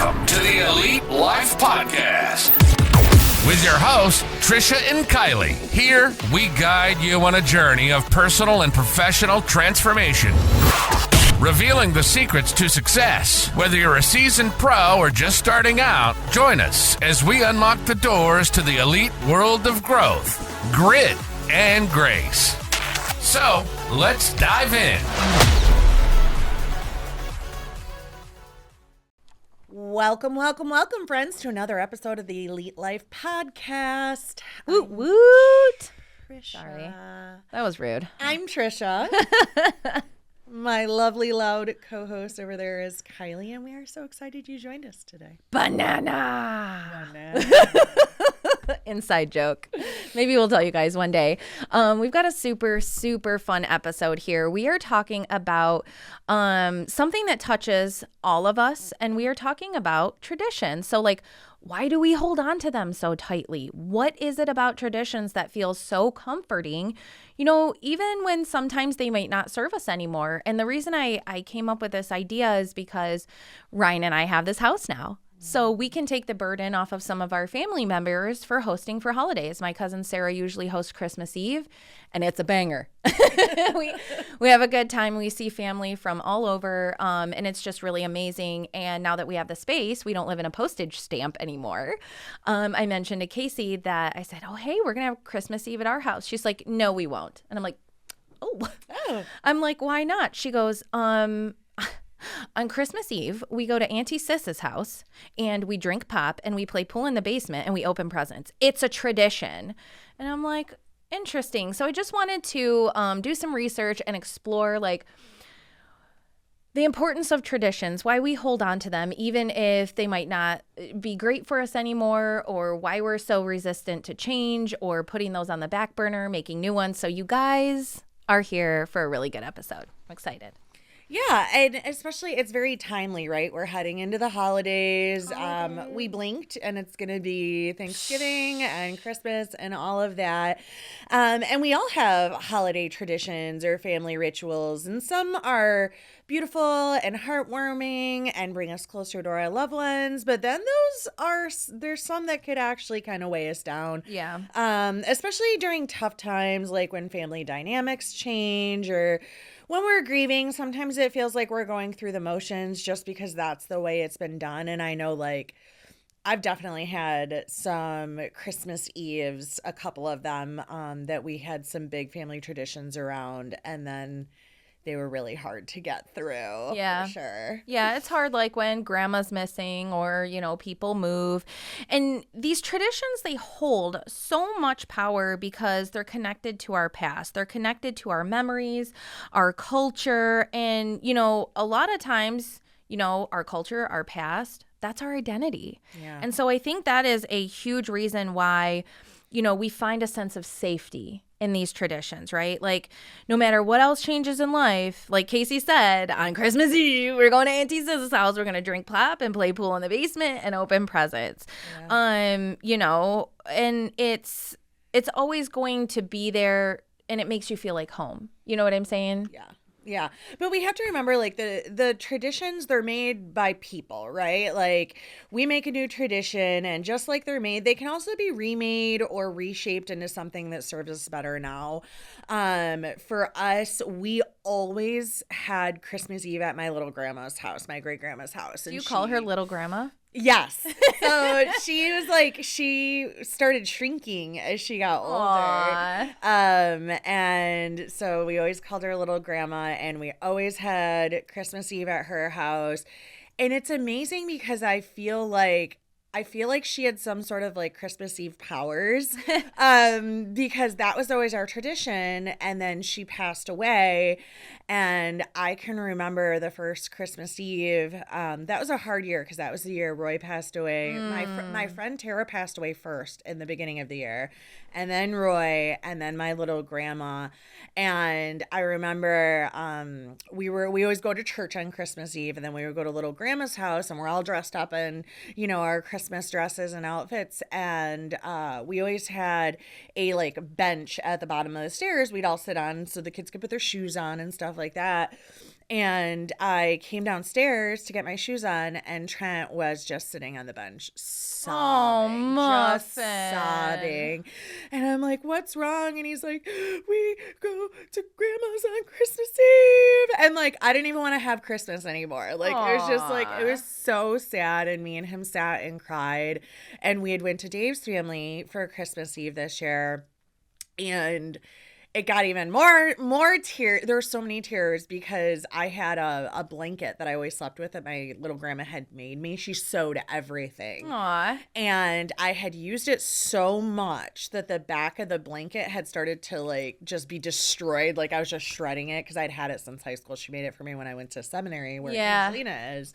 Welcome to the Elite Life Podcast with your hosts, Trisha and Kylee. Here, we guide you on a journey of personal and professional transformation, revealing the secrets to success. Whether you're a seasoned pro or just starting out, join us as we unlock the doors to the elite world of growth, grit, and grace. So, let's dive in. Welcome, friends, to another episode of the Elite Life Podcast. Woot woot. Trisha. Sorry, that was rude. I'm Trisha. My lovely, loud co-host over there is Kylee, and we are so excited you joined us today. Banana. Inside joke. Maybe we'll tell you guys one day. We've got a super fun episode here. We are talking about something that touches all of us, and we are talking about tradition. So, why do we hold on to them so tightly? What is it about traditions that feels so comforting, even when sometimes they might not serve us anymore? And the reason I came up with this idea is because Ryan and I have this house now. So we can take the burden off of some of our family members for hosting for holidays. My cousin Sarah usually hosts Christmas Eve, and it's a banger. we have a good time. We see family from all over, and it's just really amazing. And now that we have the space, we don't live in a postage stamp anymore. I mentioned to Casey that I said, oh, hey, we're going to have Christmas Eve at our house. She's like, no, we won't. And I'm like, oh. I'm like, why not? She goes, on Christmas Eve, we go to Auntie Sis's house and we drink pop and we play pool in the basement and we open presents. It's a tradition. And I'm like, interesting. So I just wanted to do some research and explore the importance of traditions, why we hold on to them, even if they might not be great for us anymore, or why we're so resistant to change or putting those on the back burner, making new ones. So you guys are here for a really good episode. I'm excited. Yeah, and especially it's very timely, right? We're heading into the holidays. We blinked, and it's going to be Thanksgiving and Christmas and all of that. And we all have holiday traditions or family rituals, and some are beautiful and heartwarming and bring us closer to our loved ones. But then there's some that could actually kind of weigh us down. Yeah. Especially during tough times, like when family dynamics change or when we're grieving. Sometimes it feels like we're going through the motions just because that's the way it's been done. And I know, I've definitely had some Christmas Eves, a couple of them, that we had some big family traditions around, and then they were really hard to get through. Yeah. For sure. Yeah, it's hard when grandma's missing or, people move. And these traditions, they hold so much power because they're connected to our past. They're connected to our memories, our culture. And, a lot of times, our culture, our past, that's our identity. Yeah. And so I think that is a huge reason why, we find a sense of safety in these traditions, right? No matter what else changes in life, like Casey said, on Christmas Eve, we're going to Auntie Sis's house. We're going to drink pop and play pool in the basement and open presents. Yeah. And it's always going to be there, and it makes you feel like home. You know what I'm saying? Yeah. Yeah. But we have to remember, the traditions, they're made by people, right? We make a new tradition, and just like they're made, they can also be remade or reshaped into something that serves us better now. For us, we always had Christmas Eve at my little grandma's house, my great grandma's house. Do you call her little grandma? Yes. So she started shrinking as she got older. And so we always called her little grandma, and we always had Christmas Eve at her house. And it's amazing because I feel like she had some sort of Christmas Eve powers, because that was always our tradition. And then she passed away, and I can remember the first Christmas Eve. That was a hard year because that was the year Roy passed away. My friend Tara passed away first in the beginning of the year, and then Roy, and then my little grandma. And I remember we always go to church on Christmas Eve, and then we would go to little grandma's house, and we're all dressed up in our Christmas dresses and outfits, and we always had a bench at the bottom of the stairs we'd all sit on so the kids could put their shoes on and stuff like that. And I came downstairs to get my shoes on, and Trent was just sitting on the bench sobbing, just sobbing. And I'm like, what's wrong? And he's like, we go to grandma's on Christmas Eve. And like, I didn't even want to have Christmas anymore. Like, it was just like, it was so sad. And me and him sat and cried. And we had went to Dave's family for Christmas Eve this year. And it got even more tears. There were so many tears because I had a blanket that I always slept with that my little grandma had made me. She sewed everything. Aww. And I had used it so much that the back of the blanket had started to like just be destroyed. Like I was just shredding it because I'd had it since high school. She made it for me when I went to seminary where Angelina is.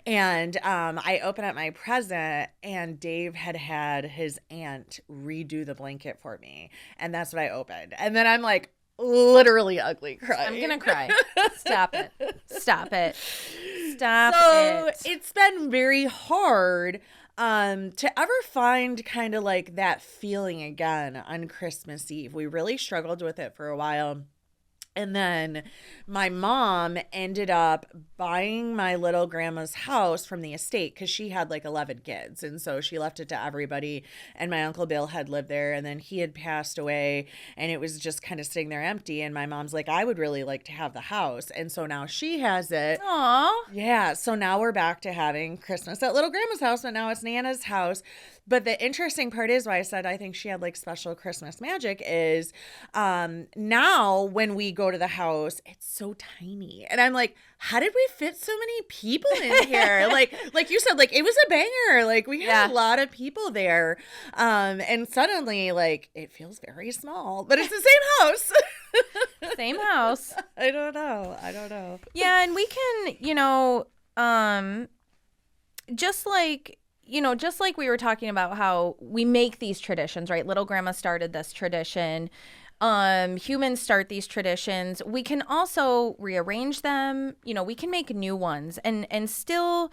And I opened up my present, and Dave had his aunt redo the blanket for me. And that's what I opened. And then I'm like literally ugly crying. I'm gonna cry. Stop it. Stop it. Stop it. So it's been very hard to ever find kind of like that feeling again on Christmas Eve. We really struggled with it for a while. And then my mom ended up buying my little grandma's house from the estate because she had like 11 kids. And so she left it to everybody. And my Uncle Bill had lived there, and then he had passed away, and it was just kind of sitting there empty. And my mom's like, I would really like to have the house. And so now she has it. Aww. Yeah. So now we're back to having Christmas at little grandma's house, but now it's Nana's house. But the interesting part is why I said I think she had like special Christmas magic is now when we go to the house, it's so tiny. And I'm like, how did we fit so many people in here? like you said, like it was a banger. Like we had a lot of people there. And suddenly like it feels very small, but it's the same house. Same house. I don't know. Yeah, and we can, just like we were talking about how we make these traditions, right? Little grandma started this tradition. Humans start these traditions. We can also rearrange them. We can make new ones and still,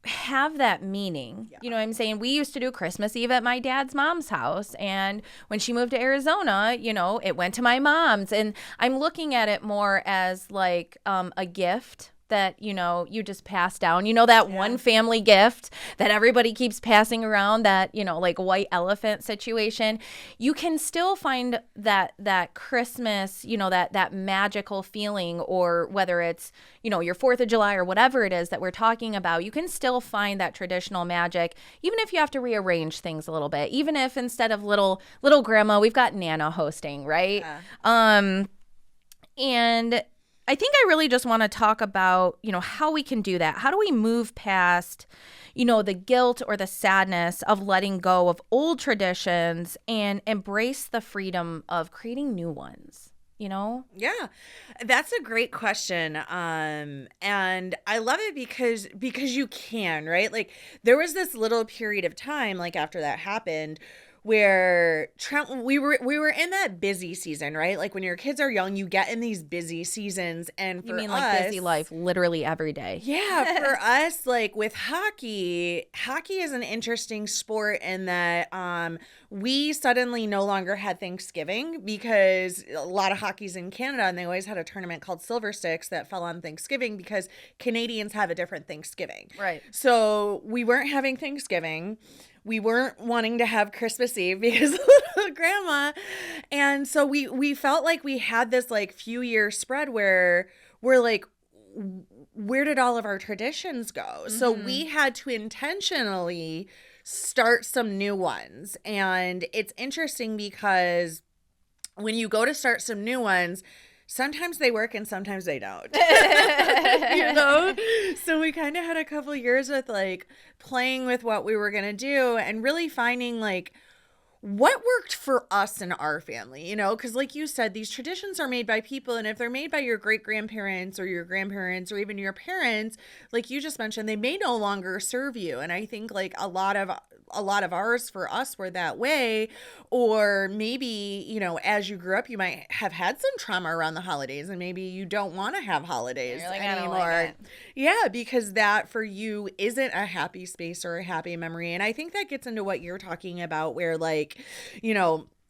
have that meaning. Yeah. You know what I'm saying? We used to do Christmas Eve at my dad's mom's house. And when she moved to Arizona, it went to my mom's. And I'm looking at it more as like a gift that, you just pass down, that one family gift that everybody keeps passing around, that, like white elephant situation. You can still find that Christmas, that magical feeling, or whether it's, your 4th of July or whatever it is that we're talking about, you can still find that traditional magic, even if you have to rearrange things a little bit, even if instead of little grandma, we've got Nana hosting, right? Yeah. And I think I really just want to talk about, how we can do that. How do we move past, the guilt or the sadness of letting go of old traditions and embrace the freedom of creating new ones? Yeah, that's a great question. And I love it because you can, right? Like there was this little period of time, like after that happened, where we were in that busy season, right? Like when your kids are young, you get in these busy seasons, and for you mean us, like busy life, literally every day. Yeah, for us, like with hockey is an interesting sport in that we suddenly no longer had Thanksgiving because a lot of hockey's in Canada, and they always had a tournament called Silver Sticks that fell on Thanksgiving because Canadians have a different Thanksgiving. Right. So we weren't having Thanksgiving. We weren't wanting to have Christmas Eve because of little grandma. And so we felt like we had this like few year spread where we're like, where did all of our traditions go? Mm-hmm. So we had to intentionally start some new ones. And it's interesting because when you go to start some new ones, sometimes they work and sometimes they don't. So we kind of had a couple of years with like playing with what we were going to do and really finding like what worked for us and our family, because like you said, these traditions are made by people. And if they're made by your great grandparents or your grandparents or even your parents, like you just mentioned, they may no longer serve you. And I think like a lot of ours for us were that way. Or maybe, as you grew up, you might have had some trauma around the holidays and maybe you don't want to have holidays anymore. Like yeah, because that for you isn't a happy space or a happy memory. And I think that gets into what you're talking about where like,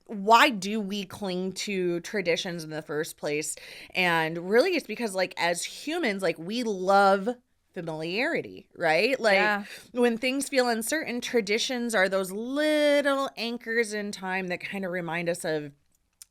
why do we cling to traditions in the first place? And really it's because like as humans, like we love familiarity, right? Like when things feel uncertain, traditions are those little anchors in time that kind of remind us of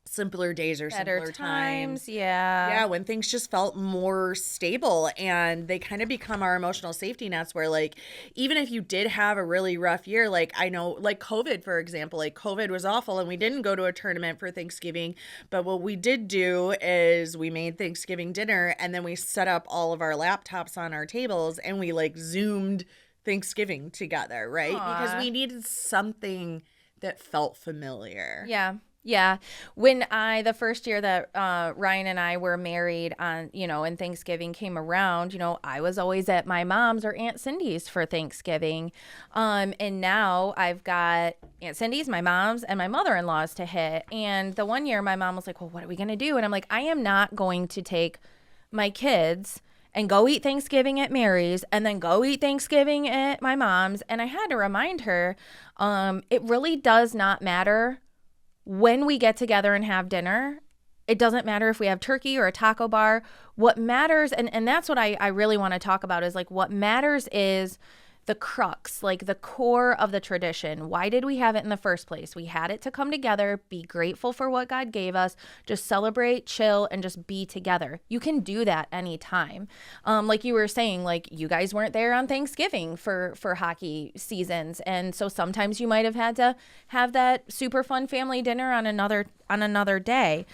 simpler days or Better simpler times. Yeah, when things just felt more stable, and they kind of become our emotional safety nets where like even if you did have a really rough year, like I know like COVID, for example, like COVID was awful and we didn't go to a tournament for Thanksgiving, but what we did do is we made Thanksgiving dinner and then we set up all of our laptops on our tables and we like Zoomed Thanksgiving together, right? Because we needed something that felt familiar. Yeah. When the first year that Ryan and I were married on, and Thanksgiving came around, I was always at my mom's or Aunt Cindy's for Thanksgiving. And now I've got Aunt Cindy's, my mom's, and my mother-in-law's to hit. And the one year my mom was like, well, what are we going to do? And I'm like, I am not going to take my kids and go eat Thanksgiving at Mary's and then go eat Thanksgiving at my mom's. And I had to remind her, it really does not matter when we get together and have dinner. It doesn't matter if we have turkey or a taco bar. What matters, and that's what I really want to talk about, is like what matters is the crux, like the core of the tradition. Why did we have it in the first place? We had it to come together, be grateful for what God gave us, just celebrate, chill, and just be together. You can do that anytime. Like you were saying, like you guys weren't there on Thanksgiving for hockey seasons. And so sometimes you might have had to have that super fun family dinner on another day.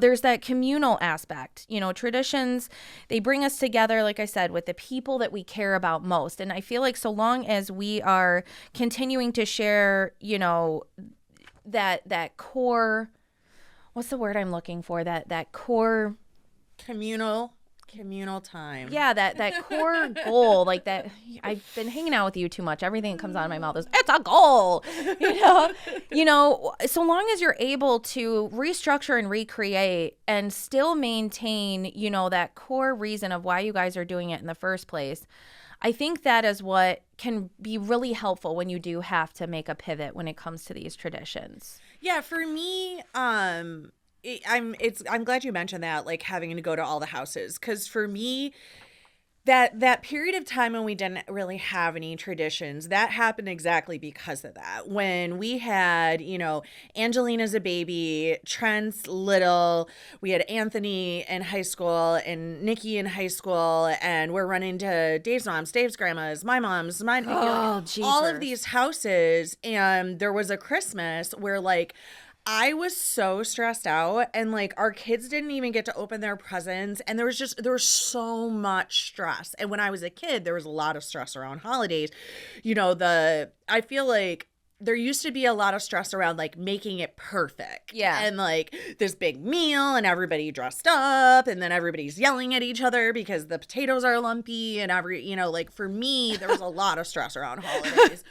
There's that communal aspect. Traditions, they bring us together, like I said, with the people that we care about most. And I feel like so long as we are continuing to share, that core, what's the word I'm looking for? That core communal time. Yeah, that core goal, like that. I've been hanging out with you too much. Everything that comes out of my mouth is, it's a goal. So long as you're able to restructure and recreate and still maintain, that core reason of why you guys are doing it in the first place, I think that is what can be really helpful when you do have to make a pivot when it comes to these traditions. Yeah, for me, I'm glad you mentioned that, like having to go to all the houses, because for me, that period of time when we didn't really have any traditions, that happened exactly because of that. When we had, Angelina's a baby, Trent's little, we had Anthony in high school and Nikki in high school, and we're running to Dave's mom's, Dave's grandma's, my mom's, mine, all of these houses. And there was a Christmas where like I was so stressed out, and like our kids didn't even get to open their presents, and there was so much stress. And when I was a kid, there was a lot of stress around holidays. I feel like there used to be a lot of stress around like making it perfect. Yeah. And like this big meal and everybody dressed up and then everybody's yelling at each other because the potatoes are lumpy and like for me, there was a lot of stress around holidays.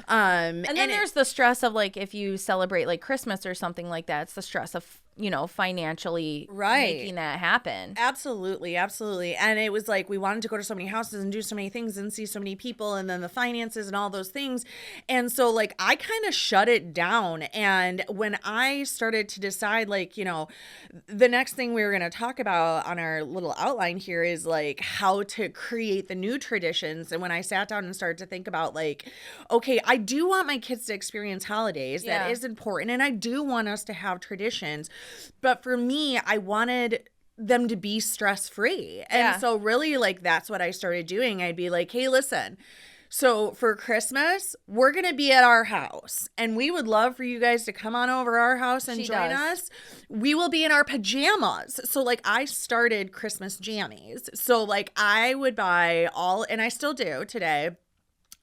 And then there's the stress of like if you celebrate like Christmas or something like that, it's the stress of financially making that happen. Absolutely. And it was like we wanted to go to so many houses and do so many things and see so many people, and then the finances and all those things. And so like I kind of shut it down. And when I started to decide like, the next thing we were going to talk about on our little outline here is like how to create the new traditions. And when I sat down and started to think about like, okay, I do want my kids to experience holidays. That is important. And I do want us to have traditions. But for me, I wanted them to be stress-free. And so really like that's what I started doing. I'd be like, hey, listen, so for Christmas, we're going to be at our house and we would love for you guys to come on over our house and join us. We will be in our pajamas. So like I started Christmas jammies. So like I would buy and I still do today,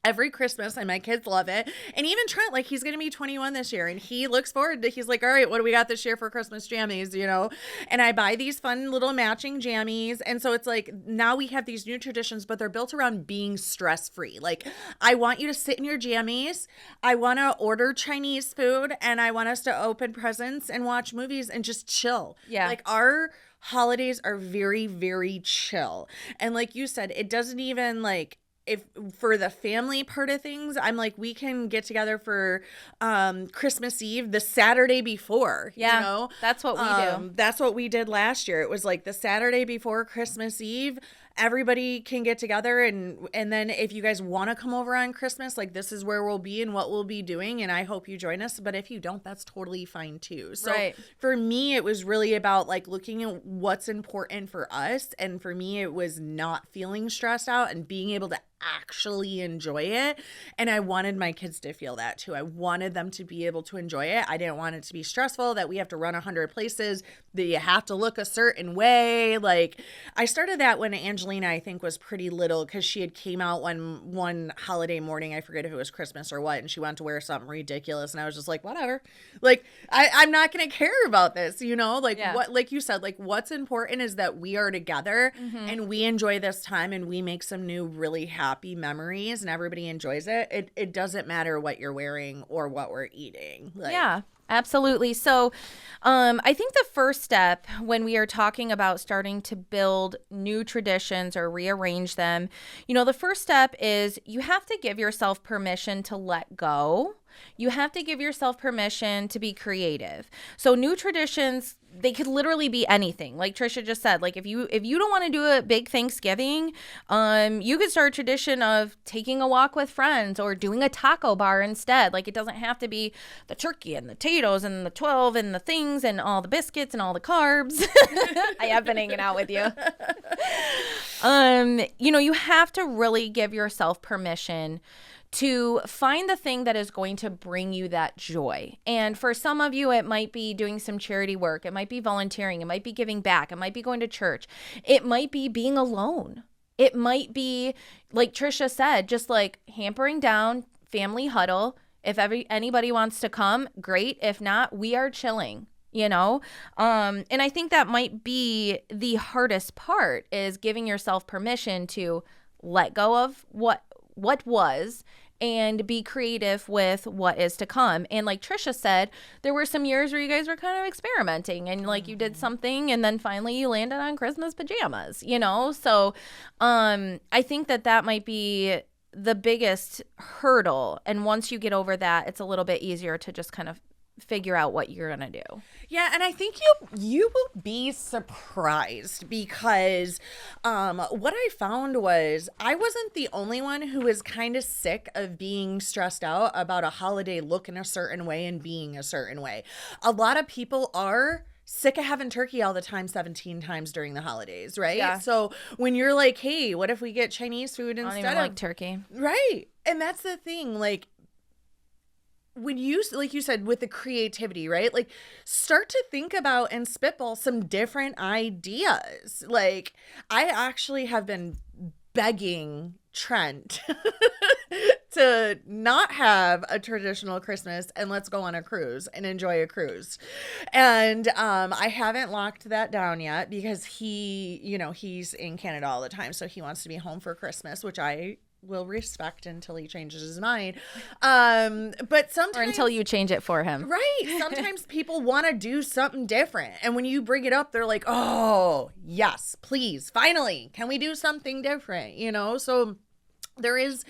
every Christmas, and my kids love it. And even Trent, like he's going to be 21 this year and he looks forward to, he's like, all right, what do we got this year for Christmas jammies, And I buy these fun little matching jammies. And so it's like, now we have these new traditions, but they're built around being stress-free. Like I want you to sit in your jammies. I want to order Chinese food and I want us to open presents and watch movies and just chill. Yeah. Like our holidays are very, very chill. And like you said, it doesn't even like, if for the family part of things, I'm like, we can get together for Christmas Eve the Saturday before. Yeah, you know? that's what we do. That's what we did last year. It was like the Saturday before Christmas Eve. Everybody can get together, and then if you guys want to come over on Christmas, like, this is where we'll be and what we'll be doing, and I hope you join us. But if you don't, that's totally fine too. So for me, it was really about like looking at what's important for us, and for me, it was not feeling stressed out and being able to actually enjoy it. And I wanted my kids to feel that too. I wanted them to be able to enjoy it. I didn't want it to be stressful that we have to run 100 places, that you have to look a certain way. Like, I started that when Angelina, I think, was pretty little, because she had came out one holiday morning. I forget if it was Christmas or what, and she wanted to wear something ridiculous, and I was just like, whatever. Like, I'm not gonna care about this, you know? Like, what, like you said, like, what's important is that we are together and we enjoy this time, and we make some new really happy memories, and everybody enjoys it. It doesn't matter what you're wearing or what we're eating. Like, yeah, absolutely. So I think the first step when we are talking about starting to build new traditions or rearrange them, you know, the first step is you have to give yourself permission to let go. You have to give yourself permission to be creative. So new traditions, they could literally be anything. Like Trisha just said, like if you don't want to do a big Thanksgiving, you could start a tradition of taking a walk with friends or doing a taco bar instead. Like, it doesn't have to be the turkey and the potatoes and the 12 and the things and all the biscuits and all the carbs. I have been hanging out with you. You know, you have to really give yourself permission to find the thing that is going to bring you that joy. And for some of you, it might be doing some charity work. It might be volunteering. It might be giving back. It might be going to church. It might be being alone. It might be, like Trisha said, just like hampering down, family huddle. If anybody wants to come, great. If not, we are chilling. You know, and I think that might be the hardest part, is giving yourself permission to let go of what was and be creative with what is to come. And like Trisha said, there were some years where you guys were kind of experimenting, and like you did something and then finally you landed on Christmas pajamas, you know? So I think that might be the biggest hurdle. And once you get over that, it's a little bit easier to just kind of figure out what you're gonna do. Yeah, and I think you will be surprised, because what I found was I wasn't the only one who was kind of sick of being stressed out about a holiday looking a certain way and being a certain way. A lot of people are sick of having turkey all the time 17 times during the holidays, right? Yeah. So when you're like, hey, what if we get Chinese food instead I don't even of like turkey. Right. And that's the thing, like, when you, like you said, with the creativity, right? Like, start to think about and spitball some different ideas. Like, I actually have been begging Trent to not have a traditional Christmas and let's go on a cruise and enjoy a cruise. And I haven't locked that down yet, because he's in Canada all the time, so he wants to be home for Christmas, which I will respect until he changes his mind. But sometimes, or until you change it for him. Right. Sometimes people want to do something different. And when you bring it up, they're like, oh, yes, please, finally, can we do something different? You know, so there is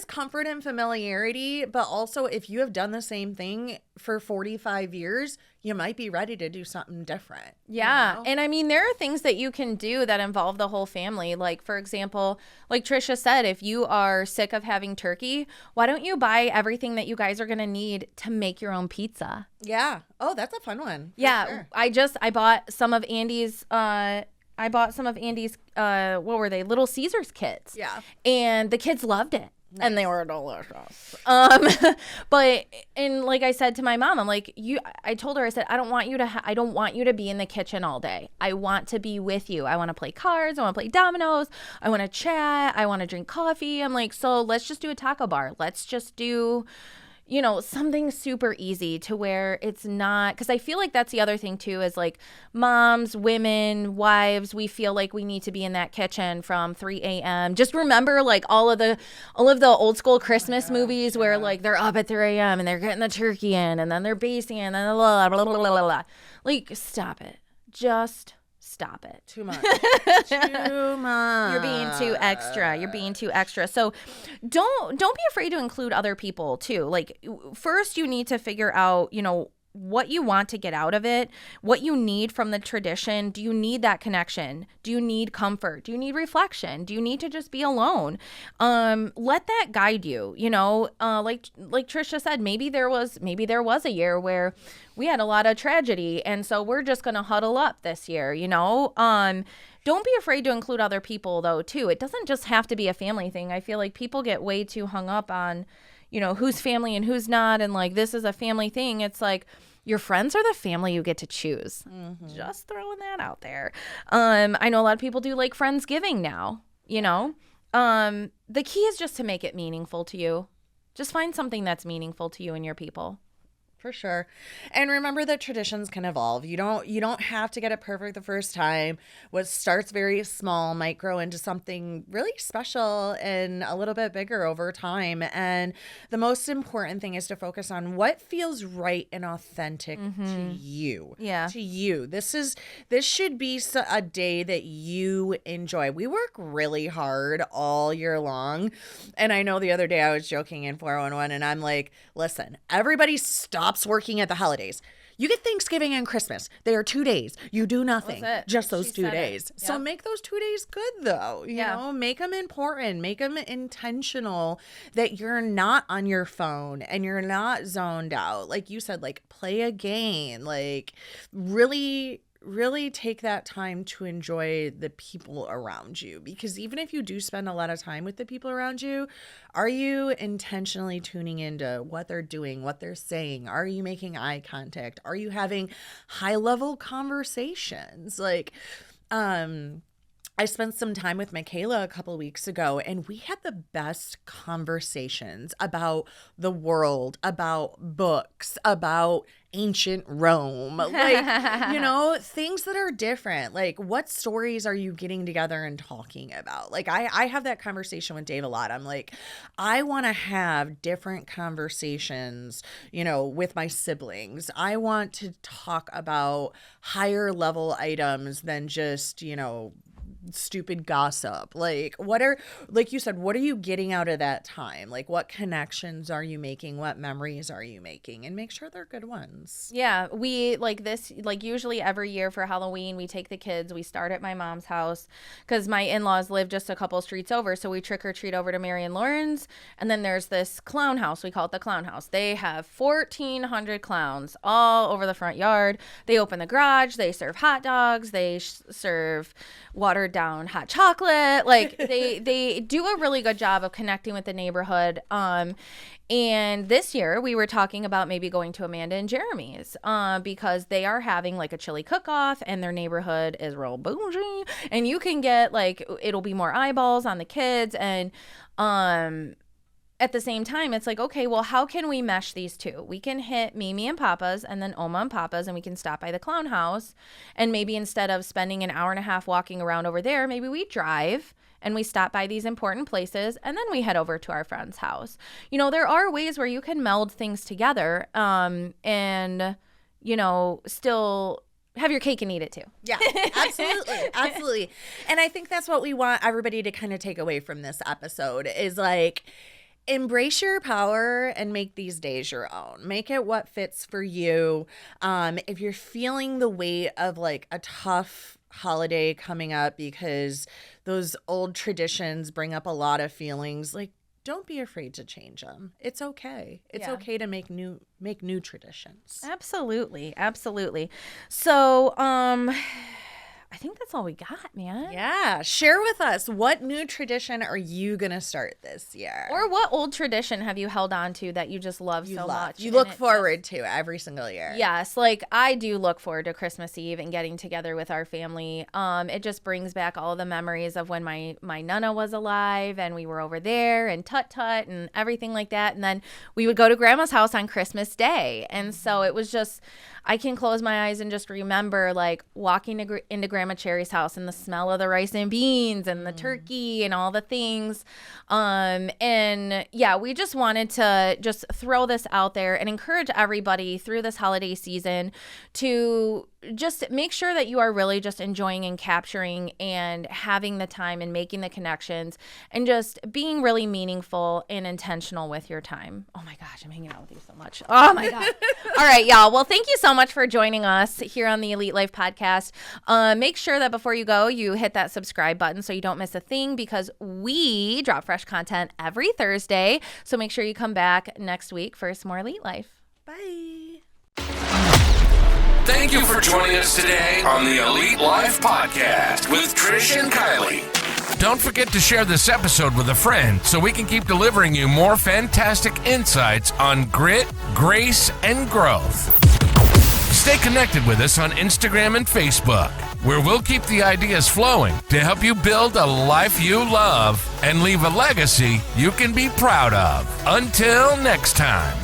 comfort and familiarity, but also if you have done the same thing for 45 years, you might be ready to do something different. Yeah. You know? And I mean, there are things that you can do that involve the whole family. Like, for example, like Trisha said, if you are sick of having turkey, why don't you buy everything that you guys are going to need to make your own pizza? Yeah. Oh, that's a fun one. Yeah. Sure. I bought some of Andy's, what were they? Little Caesars kits. Yeah. And the kids loved it. Nice. And they were delicious. But like I said to my mom, I'm like, I told her, I said, I don't want you to be in the kitchen all day. I want to be with you. I want to play cards. I want to play dominoes. I want to chat. I want to drink coffee. I'm like, so let's just do a taco bar. Let's just do, you know, something super easy to where it's not, because I feel like that's the other thing too, is like moms, women, wives, we feel like we need to be in that kitchen from 3 a.m. Just remember like all of the old school Christmas movies where like they're up at 3 a.m. and they're getting the turkey in and then they're basting and then blah, blah, blah, blah, blah, blah. Like, stop it. Just stop it. Too much. Too much. You're being too extra. You're being too extra. So don't be afraid to include other people too. Like first you need to figure out, what you want to get out of it, what you need from the tradition. Do you need that connection? Do you need comfort? Do you need reflection? Do you need to just be alone? Let that guide you, like Trisha said, maybe there was a year where we had a lot of tragedy. And so we're just going to huddle up this year, Don't be afraid to include other people though, too. It doesn't just have to be a family thing. I feel like people get way too hung up on, who's family and who's not. And like, this is a family thing. It's like your friends are the family you get to choose. Mm-hmm. Just throwing that out there. I know a lot of people do like Friendsgiving now, the key is just to make it meaningful to you. Just find something that's meaningful to you and your people. For sure. And remember that traditions can evolve. You don't have to get it perfect the first time. What starts very small might grow into something really special and a little bit bigger over time. And the most important thing is to focus on what feels right and authentic to you. Yeah. To you. This should be a day that you enjoy. We work really hard all year long. And I know the other day I was joking in 411 and I'm like, listen, everybody stops working at the holidays. You get Thanksgiving and Christmas. They are 2 days. You do nothing. Just those 2 days. Yep. So make those 2 days good though. You know, make them important. Make them intentional that you're not on your phone and you're not zoned out. Like you said, like play a game, like really take that time to enjoy the people around you, because even if you do spend a lot of time with the people around you, are you intentionally tuning into what they're doing, what they're saying? Are you making eye contact? Are you having high level conversations? Like, I spent some time with Michaela a couple weeks ago, and we had the best conversations about the world, about books, about ancient Rome, like, things that are different. Like, what stories are you getting together and talking about? Like, I have that conversation with Dave a lot. I'm like, I want to have different conversations, with my siblings. I want to talk about higher level items than just, stupid gossip. Like, like you said, what are you getting out of that time? Like, what connections are you making? What memories are you making? And make sure they're good ones. Yeah, we usually every year for Halloween, we take the kids, we start at my mom's house because my in-laws live just a couple streets over. So we trick or treat over to Mary and Lauren's. And then there's this clown house. We call it the clown house. They have 1,400 clowns all over the front yard. They open the garage. They serve hot dogs. They serve watered down hot chocolate. Like they do a really good job of connecting with the neighborhood. And this year we were talking about maybe going to Amanda and Jeremy's because they are having like a chili cook-off and their neighborhood is real bougie, and you can get like, it'll be more eyeballs on the kids. And at the same time, it's like, okay, well, how can we mesh these two? We can hit Mimi and Papa's and then Oma and Papa's, and we can stop by the clown house. And maybe instead of spending an hour and a half walking around over there, maybe we drive and we stop by these important places and then we head over to our friend's house. There are ways where you can meld things together and, still have your cake and eat it too. Yeah, absolutely. Absolutely. And I think that's what we want everybody to kind of take away from this episode is like, embrace your power and make these days your own. Make it what fits for you. If you're feeling the weight of like a tough holiday coming up because those old traditions bring up a lot of feelings, like, don't be afraid to change them. It's okay. It's okay to make new traditions. Absolutely. Absolutely. So, I think that's all we got, man. Yeah. Share with us, what new tradition are you going to start this year? Or what old tradition have you held on to that you just love so much? You look forward to every single year. Yes. Like, I do look forward to Christmas Eve and getting together with our family. It just brings back all the memories of when my Nana was alive and we were over there and Tut-Tut and everything like that. And then we would go to Grandma's house on Christmas Day. And so it was just, I can close my eyes and just remember like walking into Grandma Cherry's house and the smell of the rice and beans and the turkey and all the things. And yeah, we just wanted to just throw this out there and encourage everybody through this holiday season to just make sure that you are really just enjoying and capturing and having the time and making the connections and just being really meaningful and intentional with your time. Oh my gosh, I'm hanging out with you so much. Oh my God. All right, y'all. Well, thank you so much for joining us here on the Elite Life Podcast. Make sure that before you go, you hit that subscribe button so you don't miss a thing, because we drop fresh content every Thursday. So make sure you come back next week for some more Elite Life. Bye. Thank you for joining us today on the Elite Life Podcast with Trish and Kylee. Don't forget to share this episode with a friend so we can keep delivering you more fantastic insights on grit, grace, and growth. Stay connected with us on Instagram and Facebook, where we'll keep the ideas flowing to help you build a life you love and leave a legacy you can be proud of. Until next time.